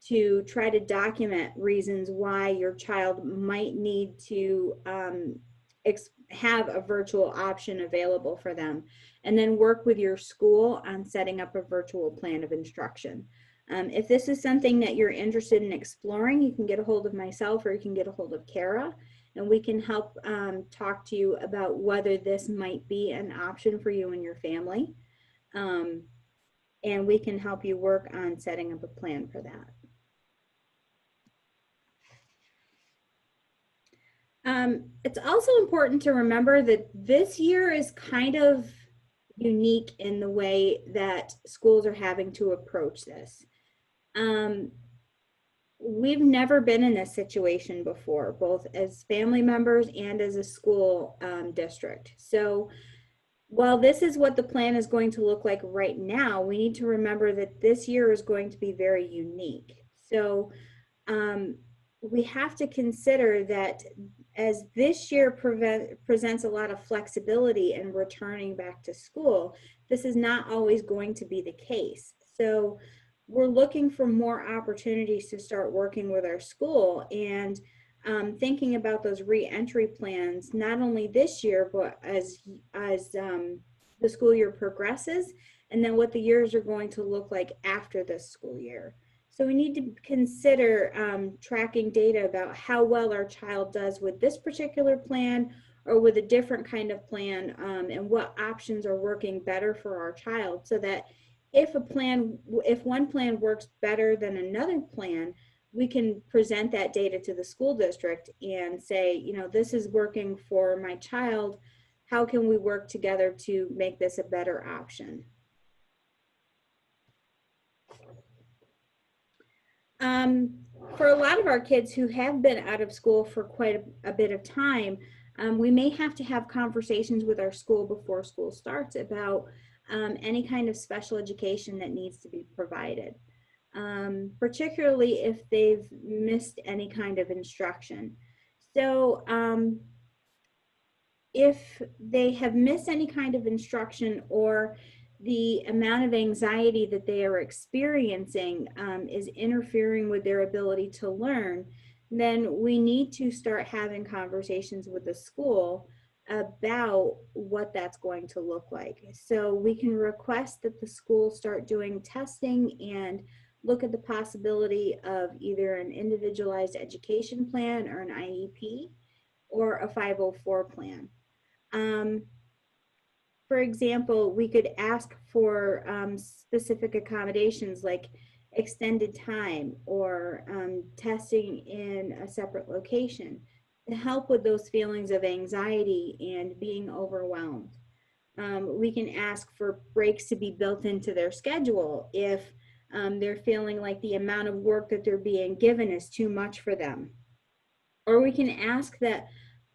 to try to document reasons why your child might need to have a virtual option available for them, and then work with your school on setting up a virtual plan of instruction. If this is something that you're interested in exploring, you can get a hold of myself or you can get a hold of Kara, and we can help talk to you about whether this might be an option for you and your family. And we can help you work on setting up a plan for that. It's also important to remember that this year is kind of unique in the way that schools are having to approach this. We've never been in this situation before, both as family members and as a school district. So while this is what the plan is going to look like right now, we need to remember that this year is going to be very unique. So we have to consider that as this year presents a lot of flexibility in returning back to school, this is not always going to be the case. So we're looking for more opportunities to start working with our school and thinking about those re-entry plans, not only this year, but as the school year progresses, and then what the years are going to look like after this school year. So we need to consider tracking data about how well our child does with this particular plan or with a different kind of plan, and what options are working better for our child, so that if one plan works better than another plan, we can present that data to the school district and say, you know, this is working for my child. How can we work together to make this a better option? For a lot of our kids who have been out of school for quite a bit of time, we may have to have conversations with our school before school starts about any kind of special education that needs to be provided, particularly if they've missed any kind of instruction. So if they have missed any kind of instruction, or the amount of anxiety that they are experiencing is interfering with their ability to learn, then we need to start having conversations with the school about what that's going to look like. So we can request that the school start doing testing and look at the possibility of either an individualized education plan or an IEP or a 504 plan. For example, we could ask for specific accommodations like extended time or testing in a separate location to help with those feelings of anxiety and being overwhelmed. We can ask for breaks to be built into their schedule if they're feeling like the amount of work that they're being given is too much for them. Or we can ask that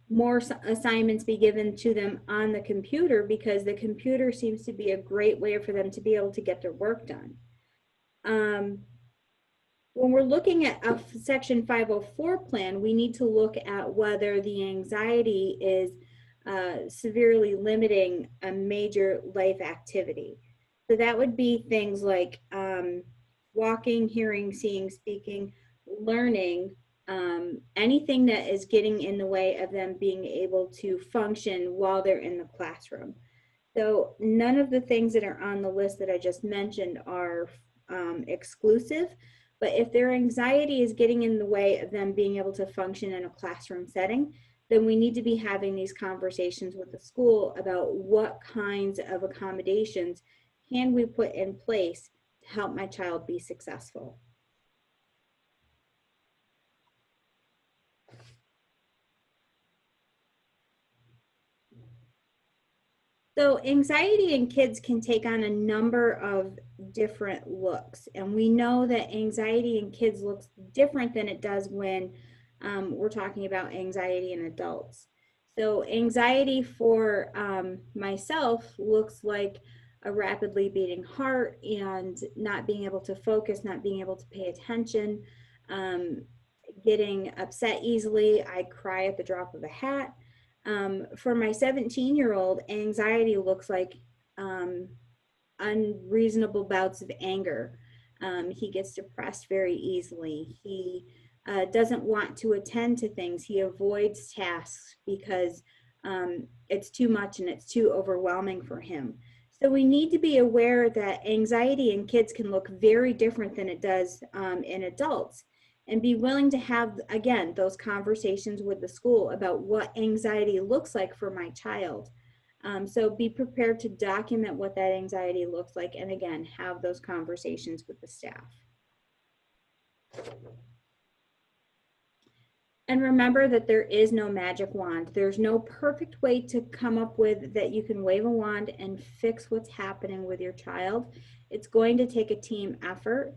more assignments be given to them on the computer, because the computer seems to be a great way for them to be able to get their work done. When we're looking at a Section 504 plan, we need to look at whether the anxiety is severely limiting a major life activity. So that would be things like walking, hearing, seeing, speaking, learning, anything that is getting in the way of them being able to function while they're in the classroom. So none of the things that are on the list that I just mentioned are exclusive, but if their anxiety is getting in the way of them being able to function in a classroom setting, then we need to be having these conversations with the school about what kinds of accommodations can we put in place to help my child be successful. So anxiety in kids can take on a number of different looks. And we know that anxiety in kids looks different than it does when we're talking about anxiety in adults. So anxiety for myself looks like a rapidly beating heart and not being able to focus, not being able to pay attention, getting upset easily. I cry at the drop of a hat. For my 17-year-old, anxiety looks like unreasonable bouts of anger. He gets depressed very easily. He doesn't want to attend to things. He avoids tasks because it's too much and it's too overwhelming for him. So we need to be aware that anxiety in kids can look very different than it does in adults, and be willing to have, again, those conversations with the school about what anxiety looks like for my child. So be prepared to document what that anxiety looks like, and again, have those conversations with the staff. And remember that there is no magic wand. There's no perfect way to come up with that you can wave a wand and fix what's happening with your child. It's going to take a team effort.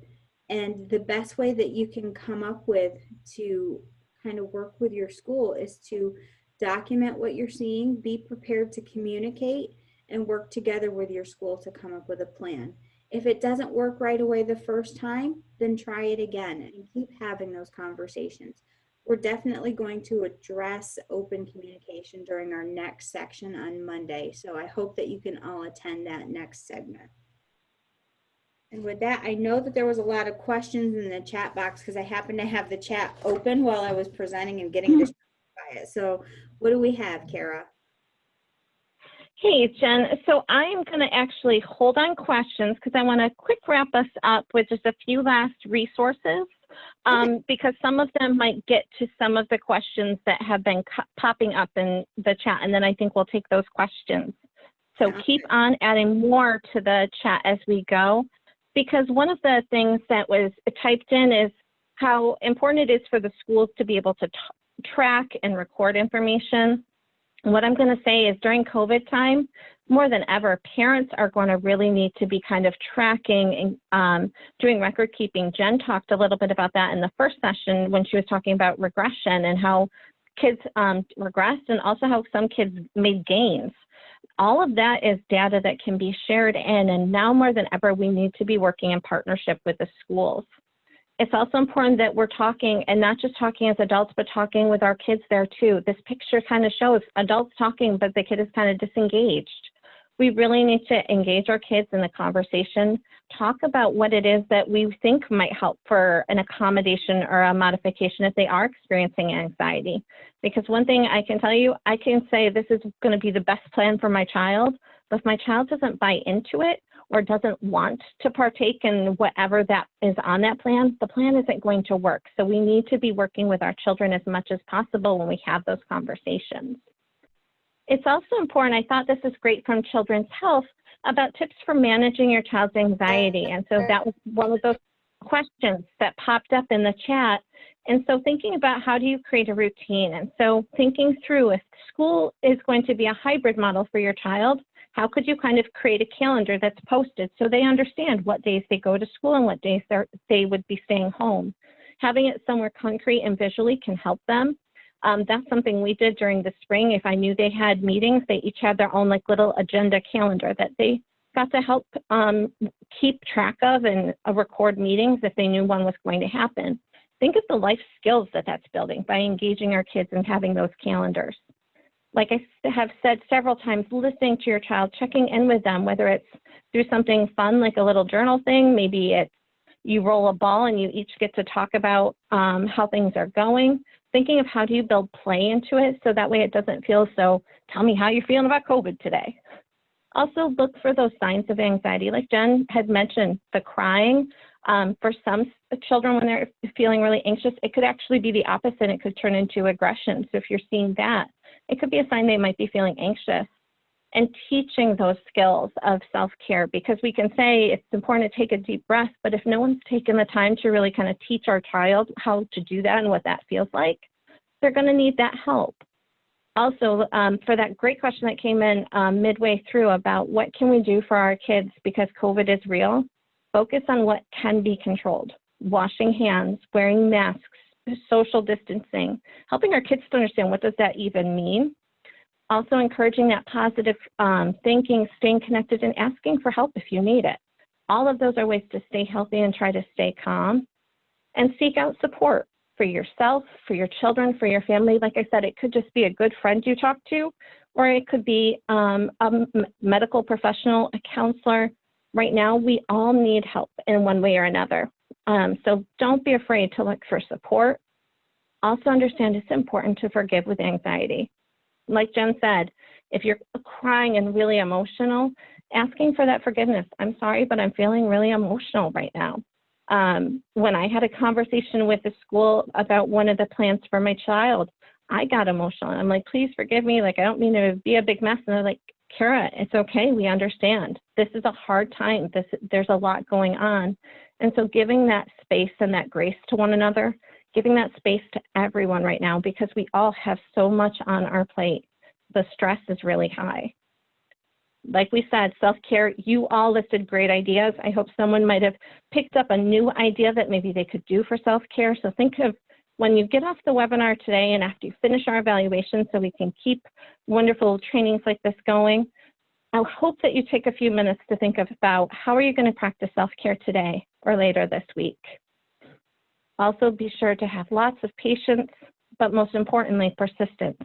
And the best way that you can come up with to kind of work with your school is to document what you're seeing, be prepared to communicate, and work together with your school to come up with a plan. If it doesn't work right away the first time, then try it again and keep having those conversations. We're definitely going to address open communication during our next section on Monday. So I hope that you can all attend that next segment. And with that, I know that there was a lot of questions in the chat box because I happened to have the chat open while I was presenting and getting distracted by it. So what do we have, Kara? Hey, Jen. So I am going to actually hold on questions because I want to quick wrap us up with just a few last resources. Because some of them might get to some of the questions that have been popping up in the chat, and then I think we'll take those questions. So keep on adding more to the chat as we go, because one of the things that was typed in is how important it is for the schools to be able to track and record information. And what I'm going to say is during COVID time, more than ever, parents are going to really need to be kind of tracking and doing record keeping. Jen talked a little bit about that in the first session when she was talking about regression and how kids regressed and also how some kids made gains. All of that is data that can be shared in, and now more than ever, we need to be working in partnership with the schools. It's also important that we're talking, and not just talking as adults, but talking with our kids there too. This picture kind of shows adults talking, but the kid is kind of disengaged. We really need to engage our kids in the conversation, talk about what it is that we think might help for an accommodation or a modification if they are experiencing anxiety. Because one thing I can tell you, I can say this is going to be the best plan for my child, but if my child doesn't buy into it or doesn't want to partake in whatever that is on that plan, the plan isn't going to work. So we need to be working with our children as much as possible when we have those conversations. It's also important, I thought this is great from Children's Health, about tips for managing your child's anxiety. And so that was one of those questions that popped up in the chat. And so thinking about how do you create a routine? And so thinking through if school is going to be a hybrid model for your child, how could you kind of create a calendar that's posted so they understand what days they go to school and what days they would be staying home? Having it somewhere concrete and visually can help them. That's something we did during the spring. If I knew they had meetings, they each had their own like little agenda calendar that they got to help keep track of and record meetings if they knew one was going to happen. Think of the life skills that that's building by engaging our kids and having those calendars. Like I have said several times, listening to your child, checking in with them, whether it's through something fun like a little journal thing, maybe it's you roll a ball and you each get to talk about how things are going. Thinking of how do you build play into it so that way it doesn't feel so, tell me how you're feeling about COVID today. Also look for those signs of anxiety. Like Jen had mentioned, the crying. For some children when they're feeling really anxious, it could actually be the opposite. It could turn into aggression. So if you're seeing that, it could be a sign they might be feeling anxious. And teaching those skills of self-care, because we can say it's important to take a deep breath, but if no one's taken the time to really kind of teach our child how to do that and what that feels like, they're going to need that help. Also, for that great question that came in midway through about what can we do for our kids because COVID is real, focus on what can be controlled. Washing hands, wearing masks, social distancing, helping our kids to understand what does that even mean. Also encouraging that positive thinking, staying connected, and asking for help if you need it. All of those are ways to stay healthy and try to stay calm. And seek out support for yourself, for your children, for your family. Like I said, it could just be a good friend you talk to, or it could be a medical professional, a counselor. Right now, we all need help in one way or another. So don't be afraid to look for support. Also understand it's important to forgive with anxiety. Like Jen said, if you're crying and really emotional, asking for that forgiveness. I'm sorry, but I'm feeling really emotional right now. When I had a conversation with the school about one of the plans for my child, I got emotional. I'm like, please forgive me. Like, I don't mean to be a big mess. And they're like, Kara, it's okay. We understand. This is a hard time. There's a lot going on. And so giving that space and that grace to one another giving that space to everyone right now because we all have so much on our plate. The stress is really high. Like we said, self-care, you all listed great ideas. I hope someone might have picked up a new idea that maybe they could do for self-care. So think of when you get off the webinar today and after you finish our evaluation so we can keep wonderful trainings like this going, I hope that you take a few minutes to think about how are you going to practice self-care today or later this week. Also be sure to have lots of patience, but most importantly, persistence.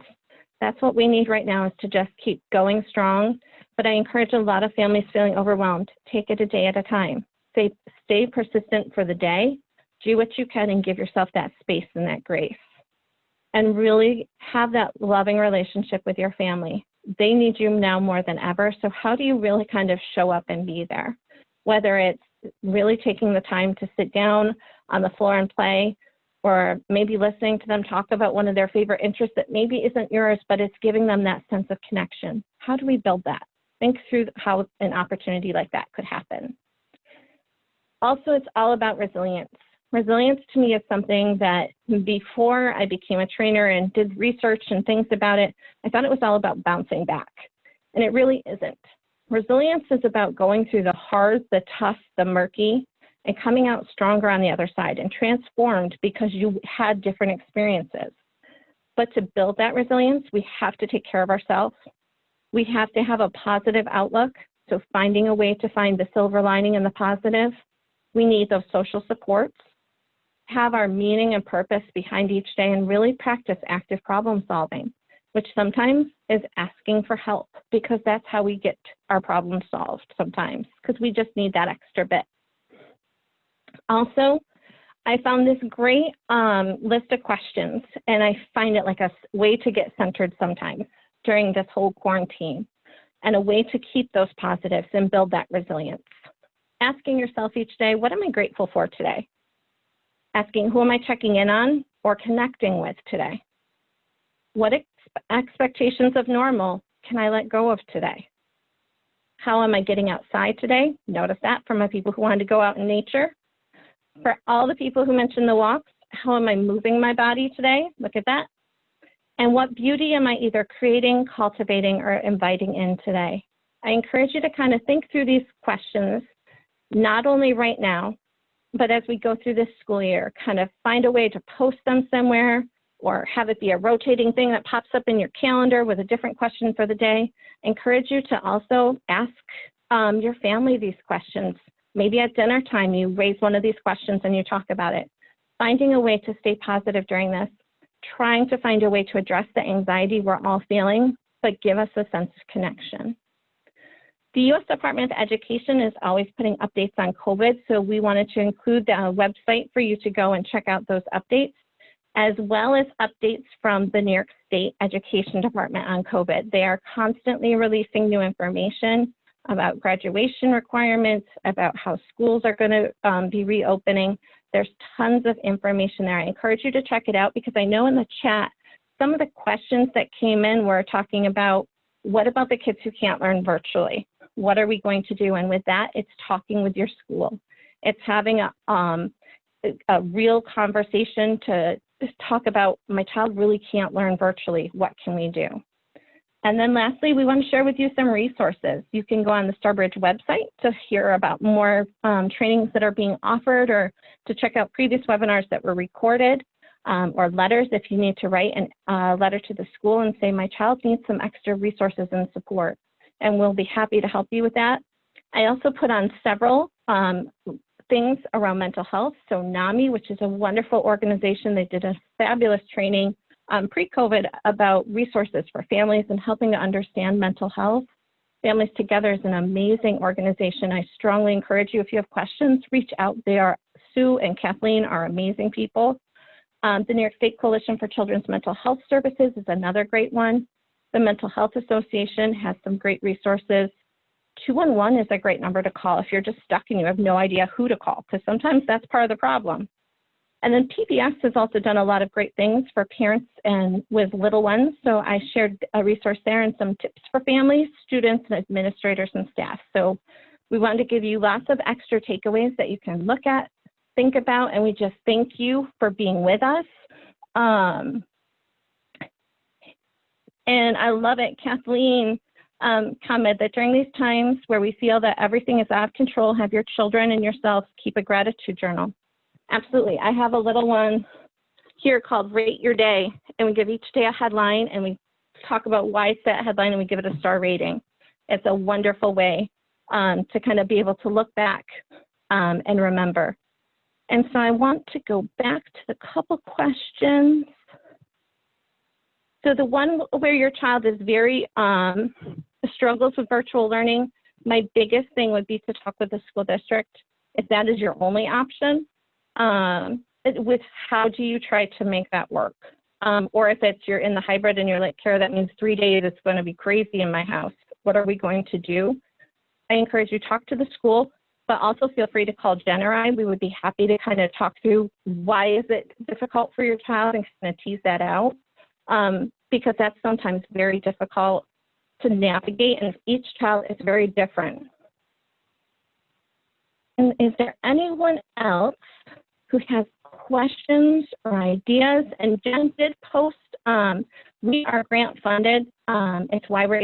That's what we need right now is to just keep going strong. But I encourage a lot of families feeling overwhelmed. Take it a day at a time. Stay persistent for the day. Do what you can and give yourself that space and that grace. And really have that loving relationship with your family. They need you now more than ever. So how do you really kind of show up and be there? Whether it's really taking the time to sit down on the floor and play, or maybe listening to them talk about one of their favorite interests that maybe isn't yours, but it's giving them that sense of connection. How do we build that? Think through how an opportunity like that could happen. Also, it's all about resilience. Resilience to me is something that before I became a trainer and did research and things about it, I thought it was all about bouncing back. And it really isn't. Resilience is about going through the hard, the tough, the murky, and coming out stronger on the other side and transformed because you had different experiences. But to build that resilience, we have to take care of ourselves. We have to have a positive outlook, so finding a way to find the silver lining and the positive. We need those social supports, have our meaning and purpose behind each day, and really practice active problem solving, which sometimes is asking for help because that's how we get our problems solved sometimes, because we just need that extra bit. Also, I found this great list of questions, and I find it like a way to get centered sometimes during this whole quarantine, and a way to keep those positives and build that resilience. Asking yourself each day, what am I grateful for today? Asking, who am I checking in on or connecting with today? What expectations of normal can I let go of today? How am I getting outside today? Notice that from my people who wanted to go out in nature. For all the people who mentioned the walks, how am I moving my body today? Look at that. And what beauty am I either creating, cultivating, or inviting in today? I encourage you to kind of think through these questions, not only right now, but as we go through this school year, kind of find a way to post them somewhere or have it be a rotating thing that pops up in your calendar with a different question for the day. I encourage you to also ask your family these questions. Maybe at dinner time, you raise one of these questions and you talk about it. Finding a way to stay positive during this, trying to find a way to address the anxiety we're all feeling, but give us a sense of connection. The U.S. Department of Education is always putting updates on COVID, so we wanted to include the website for you to go and check out those updates, as well as updates from the New York State Education Department on COVID. They are constantly releasing new information about graduation requirements, about how schools are going to be reopening. There's tons of information there. I encourage you to check it out because I know in the chat, some of the questions that came in were talking about, what about the kids who can't learn virtually? What are we going to do? And with that, it's talking with your school. It's having a real conversation to talk about, my child really can't learn virtually. What can we do? And then lastly, we want to share with you some resources. You can go on the Starbridge website to hear about more trainings that are being offered, or to check out previous webinars that were recorded, or letters if you need to write a letter to the school and say, my child needs some extra resources and support, and we'll be happy to help you with that. I also put on several things around mental health. So NAMI, which is a wonderful organization, they did a fabulous training pre-COVID about resources for families and helping to understand mental health. Families Together is an amazing organization. I strongly encourage you, if you have questions, reach out. Sue and Kathleen are amazing people. The New York State Coalition for Children's Mental Health Services is another great one. The Mental Health Association has some great resources. 211 is a great number to call if you're just stuck and you have no idea who to call, because sometimes that's part of the problem. And then PBS has also done a lot of great things for parents and with little ones. So I shared a resource there and some tips for families, students, and administrators and staff. So we wanted to give you lots of extra takeaways that you can look at, think about, and we just thank you for being with us. And I love it, Kathleen commented that during these times where we feel that everything is out of control, have your children and yourselves keep a gratitude journal. Absolutely. I have a little one here called Rate Your Day, and we give each day a headline, and we talk about why it's that headline, and we give it a star rating. It's a wonderful way to kind of be able to look back and remember. And so I want to go back to the couple questions. So the one where your child is very struggles with virtual learning, my biggest thing would be to talk with the school district, if that is your only option, with how do you try to make that work? Or if it's you're in the hybrid and you're like, Kara, that means 3 days, it's going to be crazy in my house. What are we going to do? I encourage you to talk to the school, but also feel free to call Jen or I. We would be happy to kind of talk through why is it difficult for your child and kind of tease that out. Because that's sometimes very difficult to navigate, and each child is very different. And is there anyone else who has questions or ideas? And Jen did post, we are grant funded. It's why we're